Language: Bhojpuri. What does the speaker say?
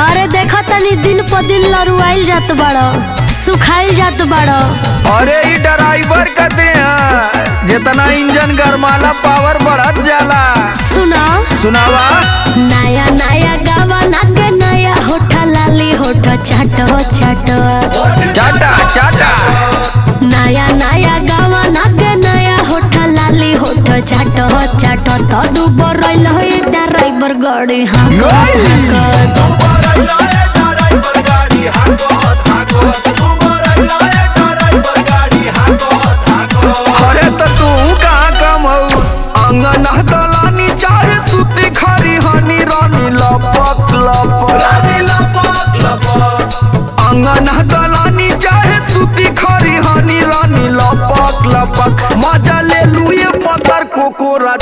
अरे देखो तनी दिन पर दिन लरुआइल जात बड़ो, सुखाइल जात बड़ो। अरे ई ड्राइवर कहते हैं जितना इंजन गरमाला पावर बढ़त जाला। सुना सुनावा। नया नया गावा नागे नया होठा लाली होठा चाटो चाटो चाटा चाटा। नया नया गावा नागे नया होठा लाली होठा चाटो चाटो तो दुबर रइल हो ड्राइवर गाड़ी हाको हाको। अरे तो तू कहाँ कम हो? अंगन दलानी चाहे सुती खरी हनी रानी लपक लपक। अंगन दलानी चाहे सुती खरी हनी रानी लपक लपक। मजा ले लू ये पत्थर कोकोरा